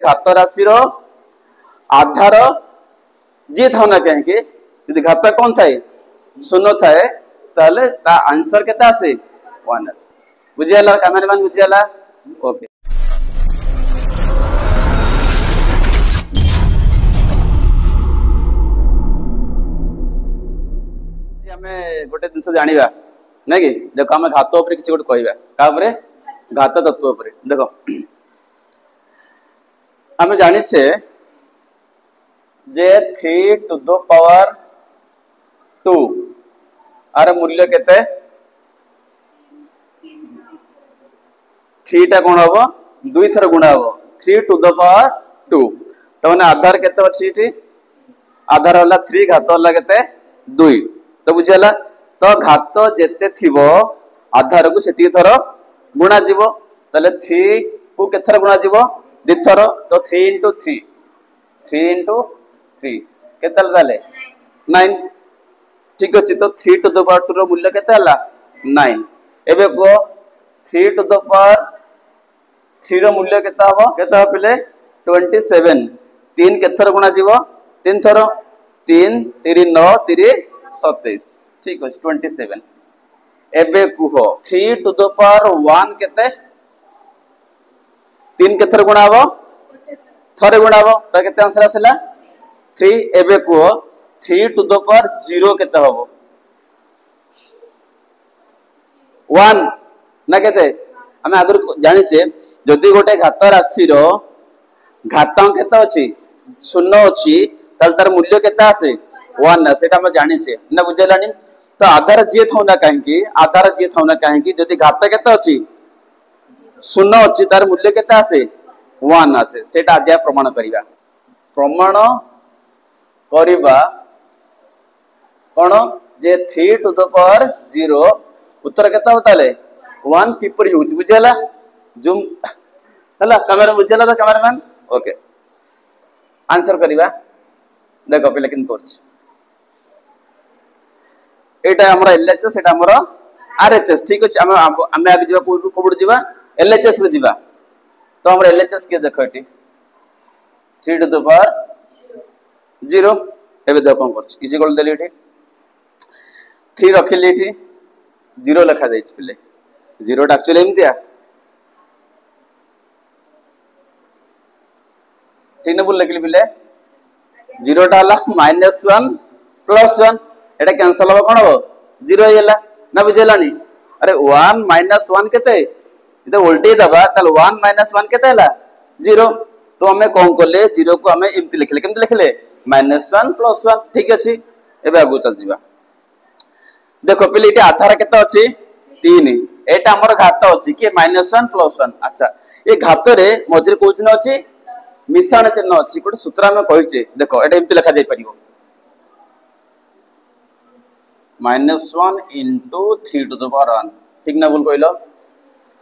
घात राशि आधार जी था ना कहीं यदि घात कौन थाए शून्य थाए ताले ता आंसर केता आसे 1 आसे बुझियाला कैमरामैन बुझियाला ओके हमें गोटे दिन जानिबा ना कि देखो आम घात उपर किसी गोटे कहवा का घात तत्व उपर देखो आम जानिछे जे 3 टू द पावर 2 आर मूल्य केते 3 टा गुण हम दुई थर गुणा हम 3 टू द पावर 2 तो मैंने आधार केते अच्छी आधार वाला 3 घात वाला केते 2 तो बुझेला तो घात जेते थिबो आधार को सेती थर गुणा जीवो तले 3 को केथर गुणा जीवो दिथर तो 3 इंटू 3 3 इंटू 3 केते ताले 9 ठीक अछि तो 3 टू द पावर 2 रो मूल्य केते हला 9 एबे को 3 टू द पावर 3 रो मूल्य केते हबो केते पिले 27 3 केथर गुणा जीवो 3 थर 3 3 9 3 27 ठीक अछि 27 एबे कुह 3 टू द पावर 1 केते 3 केथर गुणा हबो थरे गुणा हबो त केते आंसर आसला 3 एबे कुह 3 टू द पावर 0 केते हबो 1 ना केते हमें आगर जानि छे जदि गोटे घात राशि रो घातांक केते अछि शून्य अछि ताल तार मूल्य केते आसे 1 ना सेटा हम जानि छे ना बुझलानी तो आधार जे थौना काहे आधार जे थौना काहे जदि घात केते अछि शून्य अछि तार मूल्य केते आसे 1 आसे सेटा आज प्रमाण करिवा कोन जे 3 टू द पावर 0 उत्तर केते होताले 1 किपरि होउछ बुझला जूम हला कैमरा बुझला तो कैमरामैन ओके आंसर करिवा देखो पहले किन करछ एटा हमरा एलएचएस एटा हमरा आरएचएस ठीक अछि हम आगे जीवा कोबड जीवा एलएचएस रे जीवा तो हमरा एलएचएस के देखो एटी 3 टू द पावर 0 एबे देखो कोन करछ इज इक्वल देली एटी 3 रखिली एटी 0 लिखा जाइछ पहले 0 टा एक्चुअली एमतिया ठीक न बोल लिखली पहले 0 टा हला -1 +1 एटा कैंसिल हो कोन हो 0 हेला ना बुझेलानी अरे 1 -1 केते इते उल्टे दबा तल 1 -1 केते हला 0 तो हमें कोन करले 0 को हमें एमति लिखले केमति लिखले -1 +1 ठीक अछि एबे आगु चल जीवा देखो पहले इटे आधार केते अछि 3 एटा हमर घात अछि कि -1 +1 अच्छा ए घात रे मझिर को चिन्ह अछि मिश्रण चिन्ह अछि कोटे सूत्र में कहिचे देखो एटा एमति लिखा जाय परिबो -1 into 3 to the power 1 ठीक ना बोल कहलो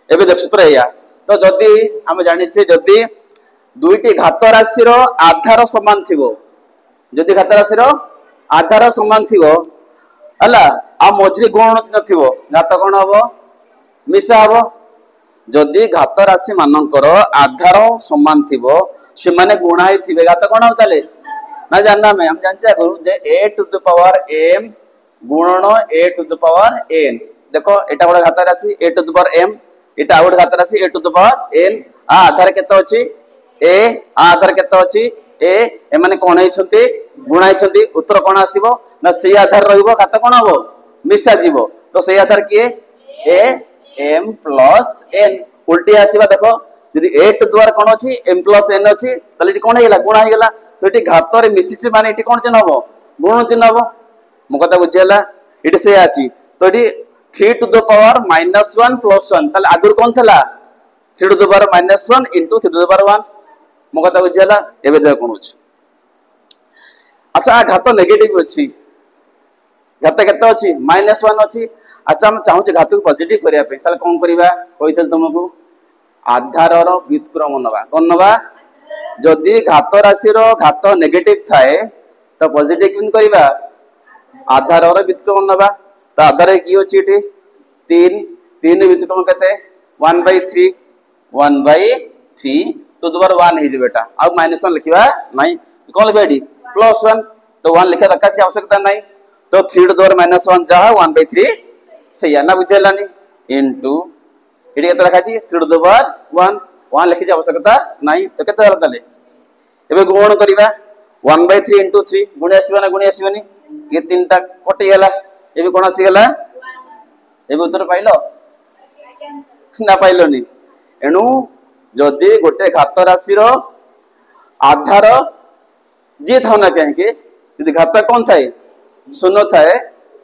एबे देख सूत्र एया तो जदी हम जानि छे जदी दुईटी घात राशि रो आधार समान थिबो जदी घात राशि रो आधार समान थिबो हला आ मझरी गुण चिन्ह थिबो घात कोन हबो मिसा हबो जदी घात राशि मानकर आधार समान थिबो से माने गुणा ही थिबे घात कोन हो ताले ना जानना हम जानछे करू जे a to the power m गुणन a to the power n देखो एटा गोटे घात राशि a to the power m एटा गोटे घात राशि a to the power n आ आधार केते अछि a आ आधार केते अछि a ए माने कोन हैछंती गुणा हैछंती उत्तर कोन आसीबो ना से आधार रहइबो घात कोन हबो मिसा जीवो तो से आधार किए a m plus n उल्टी आसीबा देखो यदि a to the power कोन अछि m plus n अछि तले कोन हेला गुणा हेला तो एटी घात रे मिसिछि माने एटी कोन चिन्ह हबो गुण चिन्ह हबो मो कथा बुझियला इट से आछि तो इटी 3 टू द पावर -1 +1 तले आगुर कोन थला 3 to the power -1 into 3 to the power 1 मो कथा बुझियला एबे देख कोन अछि अच्छा घात नेगेटिव अछि घात केते अछि -1 अछि अच्छा हम चाहू जे घात को पॉजिटिव करिया पे तले कोन करिवा कहिथल तुमको आधार रो व्युत्क्रम नबा कोन नबा जदी घात राशि रो घात नेगेटिव थाए तो पॉजिटिव किन करिवा आधार रो व्युत्क्रम नबा तो आधार की अछि एटी 3 व्युत्क्रम केते 1/3 टू द पावर 1 ହେଇଯିବ ଏଟା ଆଉ -1 लिखिबा नाही कोन लिखबा एडी +1 तो 1 लिखा दरकार की आवश्यकता नहीं तो 3 टू द पावर -1 जहा 1/3 सैया ना बुझेलानी इनटू एडी केते रखा छी 3 टू द पावर 1 लिखि छी आवश्यकता नहीं तो केते होला ताले एबे गुण करिबा 1/3 इनटू 3 गुण आसीबा ना गुण आसीबनी ये तीनटा कटि गेला एबे कोन आसी गेला एबे उत्तर पाइलो ना पाइलोनी एणु जदि गोटे घात राशि रो आधार जे था ना कहीं यदि घात कौन थाए शून्य थाए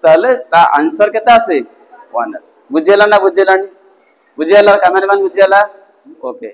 ताले ता आंसर केता आसे 1 आसे बुझेला ना बुझेलानी बुझेला कैमरामैन बुझेला ओके